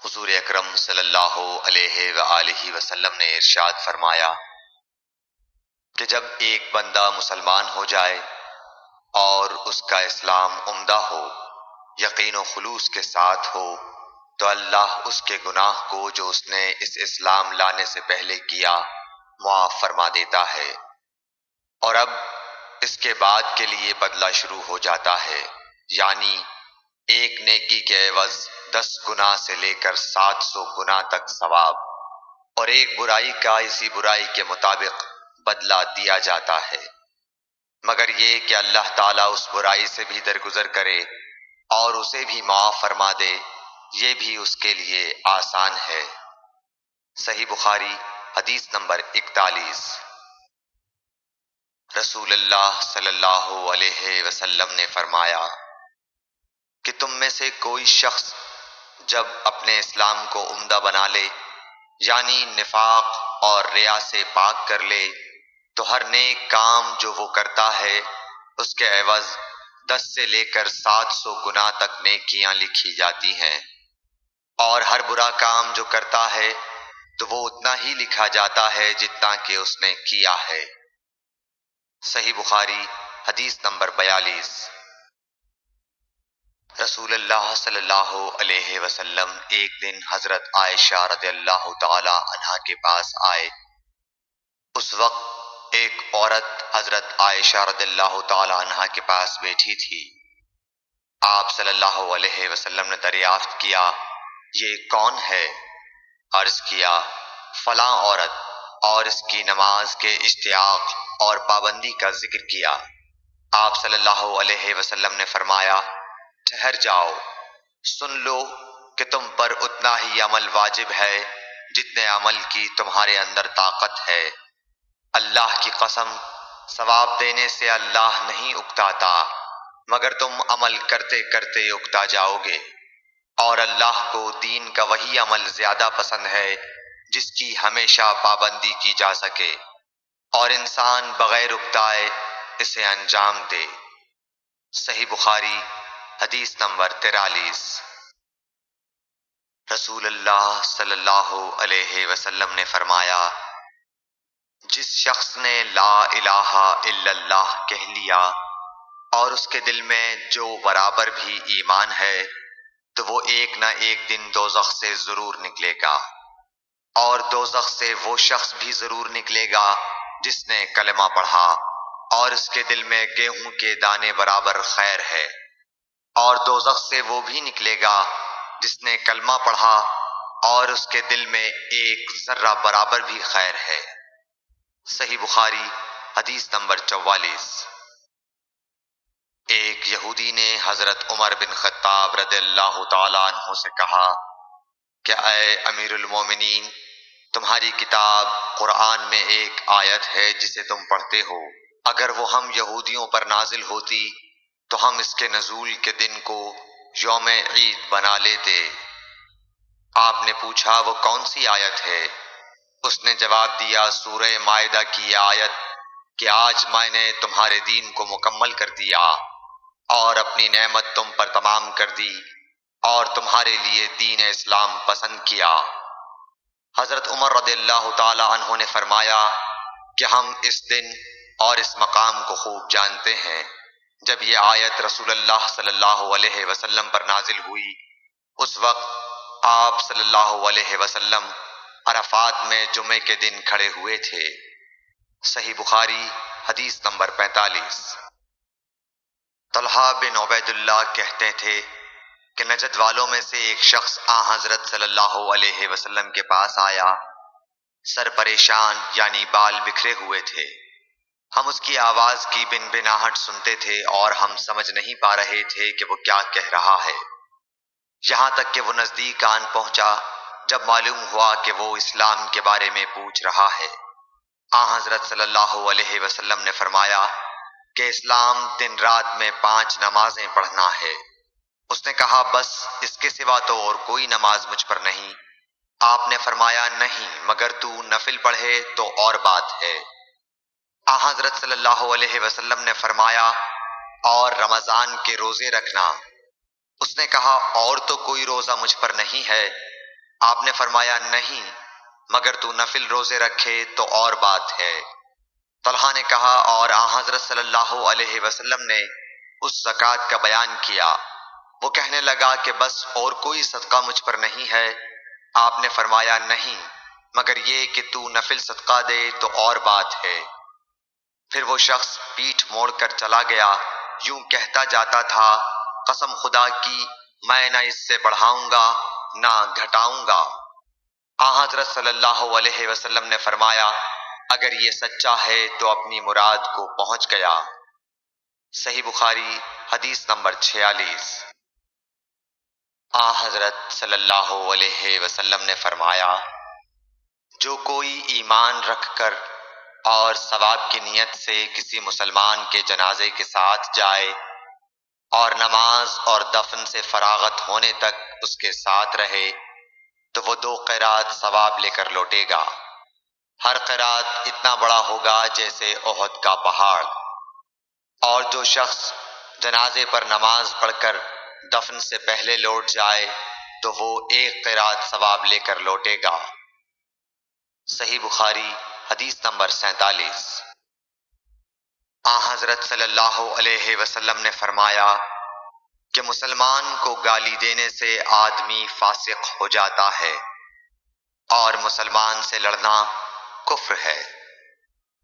حضور اکرم صلی اللہ علیہ وآلہ وسلم نے ارشاد فرمایا کہ جب ایک بندہ مسلمان ہو جائے اور اس کا اسلام عمدہ ہو، یقین و خلوص کے ساتھ ہو، تو اللہ اس کے گناہ کو جو اس نے اس اسلام لانے سے پہلے کیا معاف فرما دیتا ہے، اور اب اس کے بعد کے لیے بدلہ شروع ہو جاتا ہے، یعنی ایک نیکی کے عوض 10 گناہ سے لے کر 700 گناہ تک ثواب، اور ایک برائی کا اسی برائی کے مطابق بدلہ دیا جاتا ہے، مگر یہ کہ اللہ تعالیٰ اس برائی سے بھی درگزر کرے اور اسے بھی معاف فرما دے، یہ بھی اس کے لیے آسان ہے۔ صحیح بخاری حدیث نمبر 41۔ رسول اللہ صلی اللہ علیہ وسلم نے فرمایا کہ تم میں سے کوئی شخص جب اپنے اسلام کو عمدہ بنا لے، یعنی نفاق اور ریا سے پاک کر لے، تو ہر نیک کام جو وہ کرتا ہے اس کے عوض 10 سے لے کر 700 گناہ تک نیکیاں لکھی جاتی ہیں، اور ہر برا کام جو کرتا ہے تو وہ اتنا ہی لکھا جاتا ہے جتنا کہ اس نے کیا ہے۔ صحیح بخاری حدیث نمبر 42۔ رسول اللہ صلی اللہ علیہ وسلم ایک دن حضرت عائشہ رضی اللہ تعالی عنہا کے پاس آئے۔ اس وقت ایک عورت حضرت عائشہ رضی اللہ تعالی عنہا کے پاس بیٹھی تھی۔ آپ صلی اللہ علیہ وسلم نے دریافت کیا، یہ کون ہے؟ عرض کیا، فلاں عورت، اور اس کی نماز کے اشتیاق اور پابندی کا ذکر کیا۔ آپ صلی اللہ علیہ وسلم نے فرمایا، ٹھہر جاؤ، سن لو کہ تم پر اتنا ہی عمل واجب ہے جتنے عمل کی تمہارے اندر طاقت ہے۔ اللہ کی قسم، ثواب دینے سے اللہ نہیں اکتاتا، مگر تم عمل کرتے کرتے اکتا جاؤ گے، اور اللہ کو دین کا وہی عمل زیادہ پسند ہے جس کی ہمیشہ پابندی کی جا سکے، اور انسان بغیر اکتائے اسے انجام دے۔ صحیح بخاری حدیث نمبر 43۔ رسول اللہ صلی اللہ علیہ وسلم نے فرمایا، جس شخص نے لا الہ الا اللہ کہہ لیا اور اس کے دل میں جو برابر بھی ایمان ہے، تو وہ ایک نہ ایک دن دوزخ سے ضرور نکلے گا، اور دوزخ سے وہ شخص بھی ضرور نکلے گا جس نے کلمہ پڑھا اور اس کے دل میں گیہوں کے دانے برابر خیر ہے، اور دوزخ سے وہ بھی نکلے گا جس نے کلمہ پڑھا اور اس کے دل میں ایک ذرہ برابر بھی خیر ہے۔ صحیح بخاری حدیث نمبر 44۔ ایک یہودی نے حضرت عمر بن خطاب رضی اللہ تعالی عنہ سے کہا کہ اے امیر المومنین، تمہاری کتاب قرآن میں ایک آیت ہے جسے تم پڑھتے ہو، اگر وہ ہم یہودیوں پر نازل ہوتی تو ہم اس کے نزول کے دن کو یوم عید بنا لیتے۔ آپ نے پوچھا وہ کون سی آیت ہے؟ اس نے جواب دیا، سورہ مائدہ کی یہ آیت کہ آج میں نے تمہارے دین کو مکمل کر دیا اور اپنی نعمت تم پر تمام کر دی اور تمہارے لیے دین اسلام پسند کیا۔ حضرت عمر رضی اللہ تعالی عنہ نے فرمایا کہ ہم اس دن اور اس مقام کو خوب جانتے ہیں۔ جب یہ آیت رسول اللہ صلی اللہ علیہ وسلم پر نازل ہوئی، اس وقت آپ صلی اللہ علیہ وسلم عرفات میں جمعے کے دن کھڑے ہوئے تھے۔ صحیح بخاری حدیث نمبر 45۔ طلحہ بن عبید اللہ کہتے تھے کہ نجد والوں میں سے ایک شخص حضرت صلی اللہ علیہ وسلم کے پاس آیا، سر پریشان یعنی بال بکھرے ہوئے تھے۔ ہم اس کی آواز کی بنبناہٹ سنتے تھے اور ہم سمجھ نہیں پا رہے تھے کہ وہ کیا کہہ رہا ہے، یہاں تک کہ وہ نزدیک آن پہنچا جب معلوم ہوا کہ وہ اسلام کے بارے میں پوچھ رہا ہے۔ حضرت صلی اللہ علیہ وسلم نے فرمایا کہ اسلام دن رات میں 5 نمازیں پڑھنا ہے۔ اس نے کہا، بس اس کے سوا تو اور کوئی نماز مجھ پر نہیں۔ آپ نے فرمایا، نہیں، مگر تو نفل پڑھے تو اور بات ہے۔ حضرت صلی اللہ علیہ وسلم نے فرمایا، اور رمضان کے روزے رکھنا۔ اس نے کہا، اور تو کوئی روزہ مجھ پر نہیں ہے۔ آپ نے فرمایا نہیں، مگر تو نفل روزے رکھے تو اور بات ہے۔ طلحہ نے کہا اور آن حضرت صلی اللہ علیہ وسلم نے اس زکوٰۃ کا بیان کیا۔ وہ کہنے لگا کہ بس اور کوئی صدقہ مجھ پر نہیں ہے؟ آپ نے فرمایا نہیں، مگر یہ کہ تو نفل صدقہ دے تو اور بات ہے۔ پھر وہ شخص پیٹھ موڑ کر چلا گیا، یوں کہتا جاتا تھا قسم خدا کی میں نہ اس سے بڑھاؤں گا نہ گھٹاؤں گا۔ آن حضرت صلی اللہ علیہ وسلم نے فرمایا اگر یہ سچا ہے تو اپنی مراد کو پہنچ گیا۔ صحیح بخاری حدیث نمبر 46۔ آن حضرت صلی اللہ علیہ وسلم نے فرمایا جو کوئی ایمان رکھ کر اور ثواب کی نیت سے کسی مسلمان کے جنازے کے ساتھ جائے اور نماز اور دفن سے فراغت ہونے تک اس کے ساتھ رہے تو وہ 2 قیرات ثواب لے کر لوٹے گا۔ ہر قیرات اتنا بڑا ہوگا جیسے احد کا پہاڑ۔ اور جو شخص جنازے پر نماز پڑھ کر دفن سے پہلے لوٹ جائے تو وہ 1 قیرات ثواب لے کر لوٹے گا۔ صحیح بخاری حدیث نمبر 47۔ آن حضرت صلی اللہ علیہ وسلم نے فرمایا کہ مسلمان کو گالی دینے سے آدمی فاسق ہو جاتا ہے اور مسلمان سے لڑنا کفر ہے۔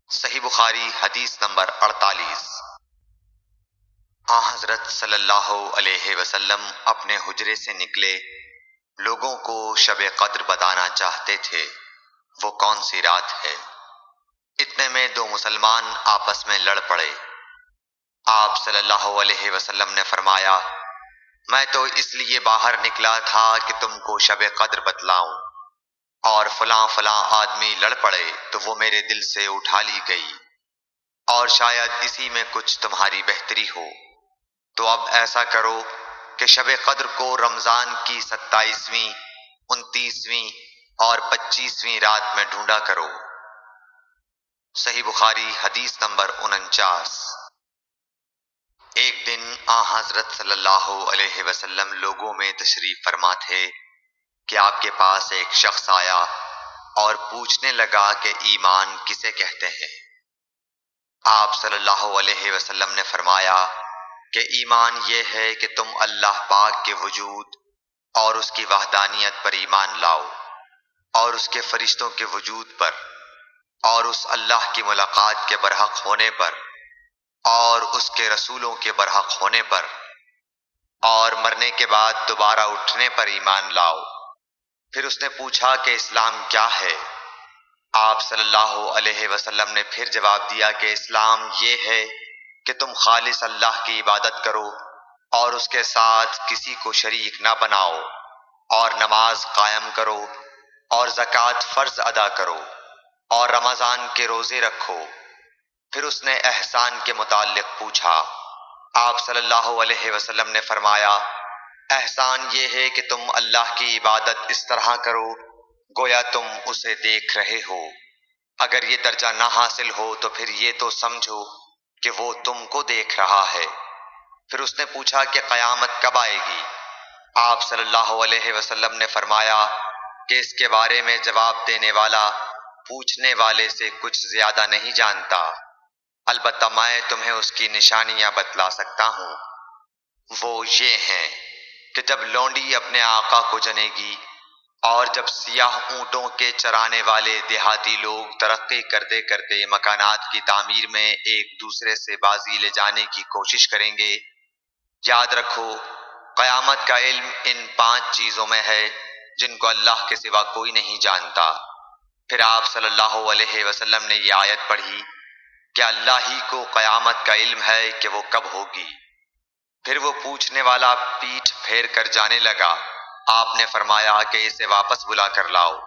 صحیح بخاری حدیث نمبر 48۔ آن حضرت صلی اللہ علیہ وسلم اپنے حجرے سے نکلے، لوگوں کو شب قدر بتانا چاہتے تھے وہ کون سی رات ہے۔ اتنے میں 2 مسلمان آپس میں لڑ پڑے۔ آپ صلی اللہ علیہ وسلم نے فرمایا میں تو اس لیے باہر نکلا تھا کہ تم کو شب قدر بتلاؤں، اور فلاں فلاں آدمی لڑ پڑے تو وہ میرے دل سے اٹھا لی گئی، اور شاید اسی میں کچھ تمہاری بہتری ہو، تو اب ایسا کرو کہ شب قدر کو رمضان کی 27ویں، 29ویں اور 25ویں رات میں ڈھونڈا کرو۔ صحیح بخاری حدیث نمبر 49۔ ایک دن آن حضرت صلی اللہ علیہ وسلم لوگوں میں تشریف فرما تھے کہ آپ کے پاس ایک شخص آیا اور پوچھنے لگا کہ ایمان کسے کہتے ہیں؟ آپ صلی اللہ علیہ وسلم نے فرمایا کہ ایمان یہ ہے کہ تم اللہ پاک کے وجود اور اس کی وحدانیت پر ایمان لاؤ، اور اس کے فرشتوں کے وجود پر، اور اس اللہ کی ملاقات کے برحق ہونے پر، اور اس کے رسولوں کے برحق ہونے پر، اور مرنے کے بعد دوبارہ اٹھنے پر ایمان لاؤ۔ پھر اس نے پوچھا کہ اسلام کیا ہے؟ آپ صلی اللہ علیہ وسلم نے پھر جواب دیا کہ اسلام یہ ہے کہ تم خالص اللہ کی عبادت کرو اور اس کے ساتھ کسی کو شریک نہ بناؤ، اور نماز قائم کرو، اور زکوٰۃ فرض ادا کرو، اور رمضان کے روزے رکھو۔ پھر اس نے احسان کے متعلق پوچھا۔ آپ صلی اللہ علیہ وسلم نے فرمایا احسان یہ ہے کہ تم اللہ کی عبادت اس طرح کرو گویا تم اسے دیکھ رہے ہو۔ اگر یہ درجہ نہ حاصل ہو تو پھر یہ تو سمجھو کہ وہ تم کو دیکھ رہا ہے۔ پھر اس نے پوچھا کہ قیامت کب آئے گی؟ آپ صلی اللہ علیہ وسلم نے فرمایا کہ اس کے بارے میں جواب دینے والا پوچھنے والے سے کچھ زیادہ نہیں جانتا، البتہ میں تمہیں اس کی نشانیاں بتلا سکتا ہوں۔ وہ یہ ہیں کہ جب لونڈی اپنے آقا کو جنے گی، اور جب سیاہ اونٹوں کے چرانے والے دیہاتی لوگ ترقی کرتے کرتے مکانات کی تعمیر میں ایک دوسرے سے بازی لے جانے کی کوشش کریں گے، یاد رکھو قیامت کا علم ان 5 چیزوں میں ہے جن کو اللہ کے سوا کوئی نہیں جانتا۔ پھر آپ صلی اللہ علیہ وسلم نے یہ آیت پڑھی کہ اللہ ہی کو قیامت کا علم ہے کہ وہ کب ہوگی۔ پھر وہ پوچھنے والا پیٹھ پھیر کر جانے لگا۔ آپ نے فرمایا کہ اسے واپس بلا کر لاؤ۔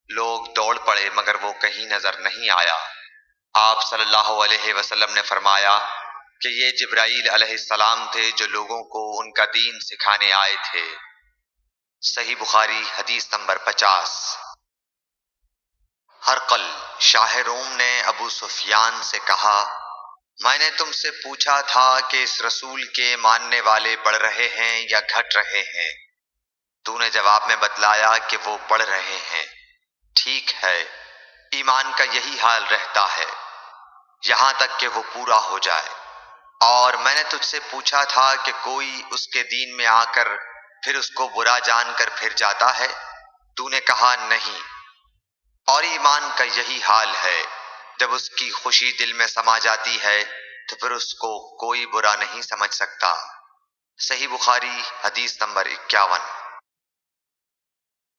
لوگ دوڑ پڑے مگر وہ کہیں نظر نہیں آیا۔ آپ صلی اللہ علیہ وسلم نے فرمایا کہ یہ جبرائیل علیہ السلام تھے جو لوگوں کو ان کا دین سکھانے آئے تھے۔ صحیح بخاری حدیث نمبر 50۔ ہرقل شاہ روم نے ابو سفیان سے کہا میں نے تم سے پوچھا تھا کہ اس رسول کے ماننے والے بڑھ رہے ہیں یا گھٹ رہے ہیں؟ تو نے جواب میں بتلایا کہ وہ پڑھ رہے ہیں۔ ٹھیک ہے، ایمان کا یہی حال رہتا ہے یہاں تک کہ وہ پورا ہو جائے۔ اور میں نے تجھ سے پوچھا تھا کہ کوئی اس کے دین میں آ کر پھر اس کو برا جان کر پھر جاتا ہے؟ تو نے کہا نہیں۔ اور ایمان کا یہی حال ہے، جب اس کی خوشی دل میں سما جاتی ہے تو پھر اس کو کوئی برا نہیں سمجھ سکتا۔ صحیح بخاری حدیث نمبر 51۔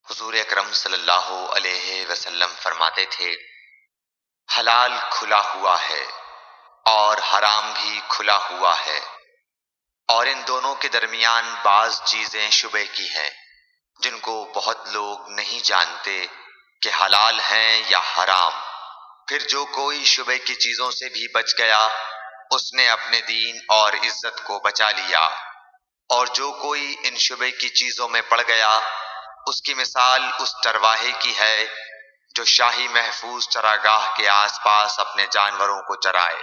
حضور اکرم صلی اللہ علیہ وسلم فرماتے تھے، حلال کھلا ہوا ہے اور حرام بھی کھلا ہوا ہے، اور ان دونوں کے درمیان بعض چیزیں شبہ کی ہیں جن کو بہت لوگ نہیں جانتے کہ حلال ہیں یا حرام۔ پھر جو کوئی شبہ کی چیزوں سے بھی بچ گیا اس نے اپنے دین اور عزت کو بچا لیا، اور جو کوئی ان شبہ کی چیزوں میں پڑ گیا اس کی مثال اس چرواہے کی ہے جو شاہی محفوظ چراگاہ کے آس پاس اپنے جانوروں کو چرائے۔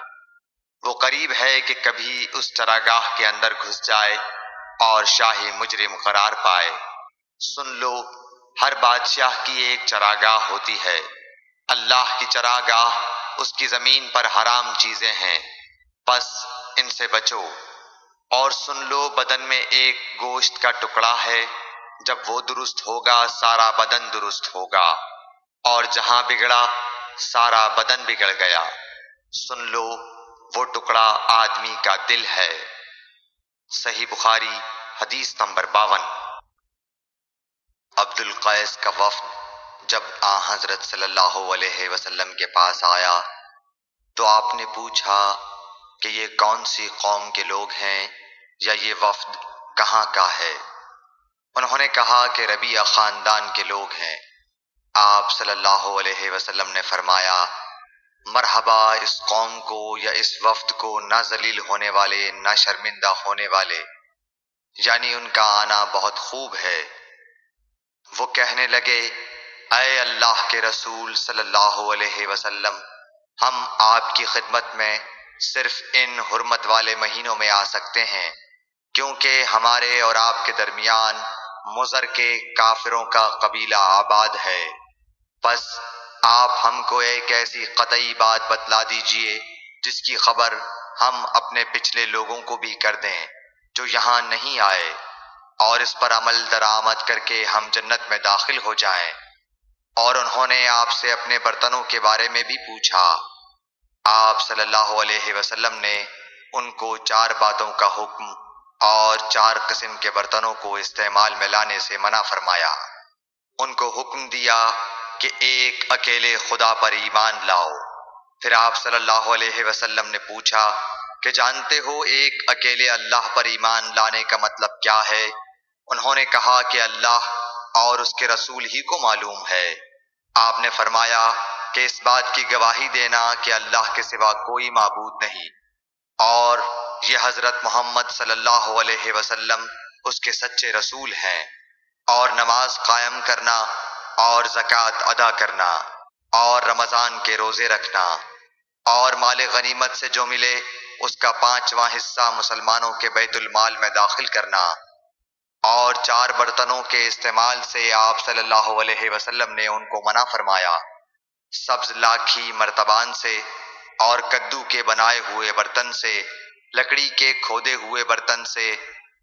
وہ قریب ہے کہ کبھی اس چراگاہ کے اندر گھس جائے اور شاہی مجرم قرار پائے۔ سن لو، ہر بادشاہ کی ایک چراگاہ ہوتی ہے۔ اللہ کی چراگاہ اس کی زمین پر حرام چیزیں ہیں، بس ان سے بچو۔ اور سن لو، بدن میں ایک گوشت کا ٹکڑا ہے، جب وہ درست ہوگا سارا بدن درست ہوگا، اور جہاں بگڑا سارا بدن بگڑ گیا۔ سن لو، وہ ٹکڑا آدمی کا دل ہے۔ صحیح بخاری حدیث نمبر 52۔ عبد القیس کا وفد جب حضرت صلی اللہ علیہ وسلم کے پاس آیا تو آپ نے پوچھا کہ یہ کون سی قوم کے لوگ ہیں یا یہ وفد کہاں کا ہے؟ انہوں نے کہا کہ ربیعہ خاندان کے لوگ ہیں۔ آپ صلی اللہ علیہ وسلم نے فرمایا، مرحبا اس قوم کو یا اس وفد کو، نہ ذلیل ہونے والے نہ شرمندہ ہونے والے، یعنی ان کا آنا بہت خوب ہے۔ وہ کہنے لگے، اے اللہ کے رسول صلی اللہ علیہ وسلم، ہم آپ کی خدمت میں صرف ان حرمت والے مہینوں میں آ سکتے ہیں، کیونکہ ہمارے اور آپ کے درمیان مضر کے کافروں کا قبیلہ آباد ہے۔ بس آپ ہم کو ایک ایسی قطعی بات بتلا دیجئے جس کی خبر ہم اپنے پچھلے لوگوں کو بھی کر دیں جو یہاں نہیں آئے، اور اس پر عمل درآمد کر کے ہم جنت میں داخل ہو جائیں۔ اور انہوں نے آپ سے اپنے برتنوں کے بارے میں بھی پوچھا۔ آپ صلی اللہ علیہ وسلم نے ان کو 4 باتوں کا حکم اور 4 قسم کے برتنوں کو استعمال میں لانے سے منع فرمایا۔ ان کو حکم دیا کہ ایک اکیلے خدا پر ایمان لاؤ۔ پھر آپ صلی اللہ علیہ وسلم نے پوچھا کہ جانتے ہو ایک اکیلے اللہ پر ایمان لانے کا مطلب کیا ہے؟ انہوں نے کہا کہ اللہ اور اس کے رسول ہی کو معلوم ہے۔ آپ نے فرمایا کہ اس بات کی گواہی دینا کہ اللہ کے سوا کوئی معبود نہیں، اور یہ حضرت محمد صلی اللہ علیہ وسلم اس کے سچے رسول ہیں، اور نماز قائم کرنا اور زکوٰۃ ادا کرنا اور رمضان کے روزے رکھنا، اور مال غنیمت سے جو ملے اس کا 5واں حصہ مسلمانوں کے بیت المال میں داخل کرنا، اور 4 برتنوں کے استعمال سے آپ صلی اللہ علیہ وسلم نے ان کو منع فرمایا، سبز لاکھی مرتبان سے اور کدو کے بنائے ہوئے برتن سے، لکڑی کے کھودے ہوئے برتن سے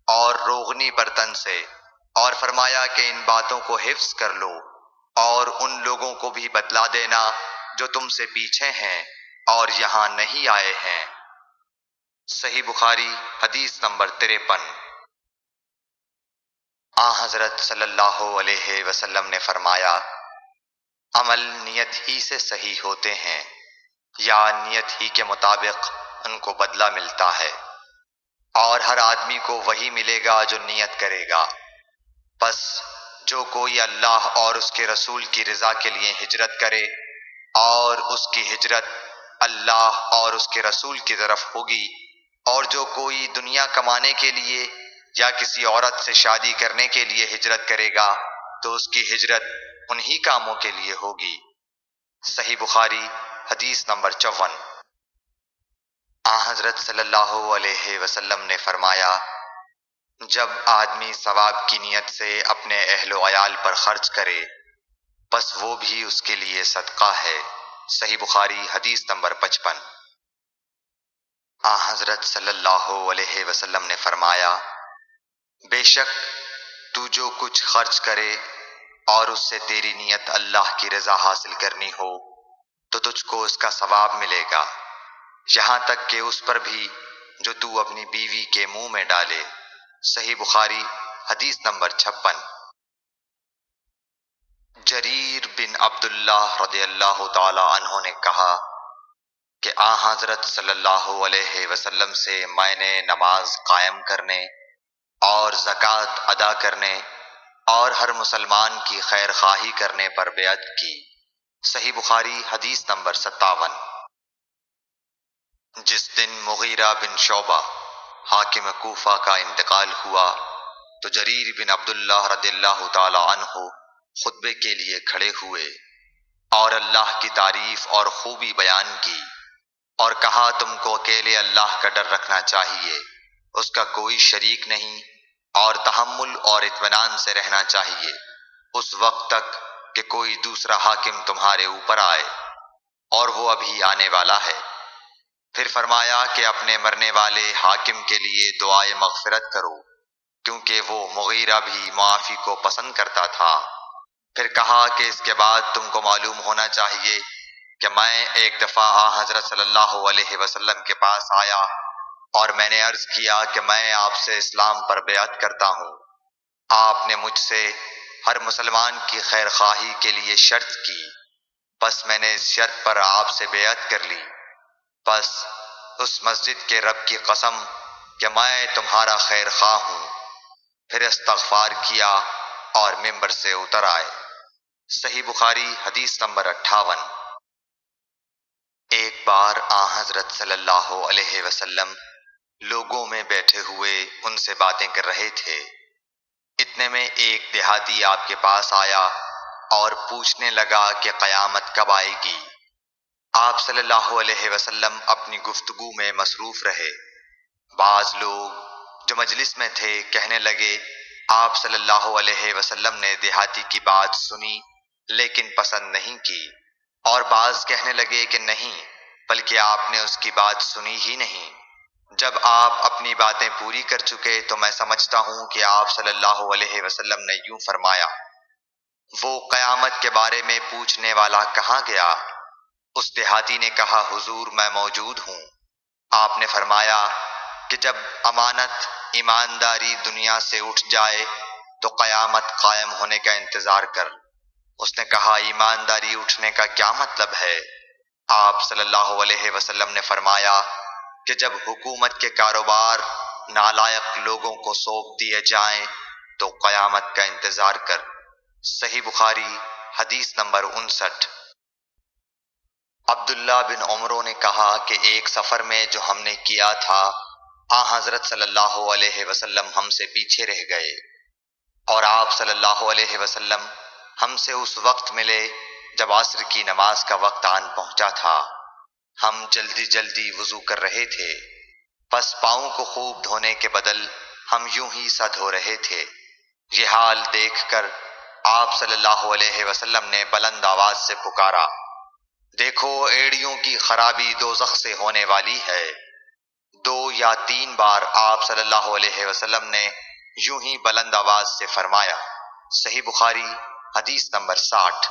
اور روغنی برتن سے، اور فرمایا کہ ان باتوں کو حفظ کر لو اور ان لوگوں کو بھی بتلا دینا جو تم سے پیچھے ہیں اور یہاں نہیں آئے ہیں۔ صحیح بخاری حدیث نمبر 53۔ حضرت صلی اللہ علیہ وسلم نے فرمایا، عمل نیت ہی سے صحیح ہوتے ہیں یا نیت ہی کے مطابق ان کو بدلہ ملتا ہے، اور ہر آدمی کو وہی ملے گا جو نیت کرے گا۔ بس جو کوئی اللہ اور اس کے رسول کی رضا کے لیے ہجرت کرے اور اس کی ہجرت اللہ اور اس کے رسول کی طرف ہوگی، اور جو کوئی دنیا کمانے کے لیے یا کسی عورت سے شادی کرنے کے لیے ہجرت کرے گا تو اس کی ہجرت انہی کاموں کے لیے ہوگی۔ صحیح بخاری حدیث نمبر 54۔ حضرت صلی اللہ علیہ وسلم نے فرمایا، جب آدمی ثواب کی نیت سے اپنے اہل و عیال پر خرچ کرے بس وہ بھی اس کے لیے صدقہ ہے۔ صحیح بخاری حدیث نمبر 55۔ حضرت صلی اللہ علیہ وسلم نے فرمایا، بے شک تو جو کچھ خرچ کرے اور اس سے تیری نیت اللہ کی رضا حاصل کرنی ہو تو تجھ کو اس کا ثواب ملے گا، یہاں تک کہ اس پر بھی جو تو اپنی بیوی کے منہ میں ڈالے۔ صحیح بخاری حدیث نمبر 56۔ جریر بن عبداللہ رضی اللہ تعالی عنہ نے کہا کہ حضرت صلی اللہ علیہ وسلم سے میں نے نماز قائم کرنے اور زکوٰۃ ادا کرنے اور ہر مسلمان کی خیر خواہی کرنے پر بیعت کی۔ صحیح بخاری حدیث نمبر 57۔ جس دن مغیرہ بن شعبہ حاکم کوفہ کا انتقال ہوا تو جریر بن عبداللہ رضی اللہ تعالی عنہ خطبے کے لیے کھڑے ہوئے اور اللہ کی تعریف اور خوبی بیان کی اور کہا، تم کو اکیلے اللہ کا ڈر رکھنا چاہیے، اس کا کوئی شریک نہیں، اور تحمل اور اطمینان سے رہنا چاہیے اس وقت تک کہ کوئی دوسرا حاکم تمہارے اوپر آئے، اور وہ ابھی آنے والا ہے۔ پھر فرمایا کہ اپنے مرنے والے حاکم کے لیے دعائے مغفرت کرو، کیونکہ وہ مغیرہ بھی معافی کو پسند کرتا تھا۔ پھر کہا کہ اس کے بعد تم کو معلوم ہونا چاہیے کہ میں ایک دفعہ حضرت صلی اللہ علیہ وسلم کے پاس آیا اور میں نے عرض کیا کہ میں آپ سے اسلام پر بیعت کرتا ہوں۔ آپ نے مجھ سے ہر مسلمان کی خیر خواہی کے لیے شرط کی، بس میں نے اس شرط پر آپ سے بیعت کر لی۔ بس اس مسجد کے رب کی قسم کہ میں تمہارا خیر خواہ ہوں۔ پھر استغفار کیا اور ممبر سے اتر آئے۔ صحیح بخاری حدیث نمبر 58۔ ایک بار حضرت صلی اللہ علیہ وسلم لوگوں میں بیٹھے ہوئے ان سے باتیں کر رہے تھے، اتنے میں ایک دیہاتی آپ کے پاس آیا اور پوچھنے لگا کہ قیامت کب آئے گی؟ آپ صلی اللہ علیہ وسلم اپنی گفتگو میں مصروف رہے۔ بعض لوگ جو مجلس میں تھے کہنے لگے، آپ صلی اللہ علیہ وسلم نے دیہاتی کی بات سنی لیکن پسند نہیں کی، اور بعض کہنے لگے کہ نہیں، بلکہ آپ نے اس کی بات سنی ہی نہیں۔ جب آپ اپنی باتیں پوری کر چکے تو میں سمجھتا ہوں کہ آپ صلی اللہ علیہ وسلم نے یوں فرمایا، وہ قیامت کے بارے میں پوچھنے والا کہاں گیا؟ اس دیہاتی نے کہا، حضور میں موجود ہوں۔ آپ نے فرمایا کہ جب امانت ایمانداری دنیا سے اٹھ جائے تو قیامت قائم ہونے کا انتظار کر۔ اس نے کہا، ایمانداری اٹھنے کا کیا مطلب ہے؟ آپ صلی اللہ علیہ وسلم نے فرمایا کہ جب حکومت کے کاروبار نالائق لوگوں کو سونپ دیے جائیں تو قیامت کا انتظار کر۔ صحیح بخاری حدیث نمبر 59۔ عبداللہ بن عمرو نے کہا کہ ایک سفر میں جو ہم نے کیا تھا حضرت صلی اللہ علیہ وسلم ہم سے پیچھے رہ گئے، اور آپ صلی اللہ علیہ وسلم ہم سے اس وقت ملے جب عصر کی نماز کا وقت آن پہنچا تھا۔ ہم جلدی جلدی وضو کر رہے تھے، پس پاؤں کو خوب دھونے کے بدل ہم یوں ہی سا دھو رہے تھے۔ یہ حال دیکھ کر آپ صلی اللہ علیہ وسلم نے بلند آواز سے پکارا، دیکھو ایڑیوں کی خرابی دوزخ سے ہونے والی ہے۔ 2 یا 3 بار آپ صلی اللہ علیہ وسلم نے یوں ہی بلند آواز سے فرمایا۔ صحیح بخاری حدیث نمبر 60۔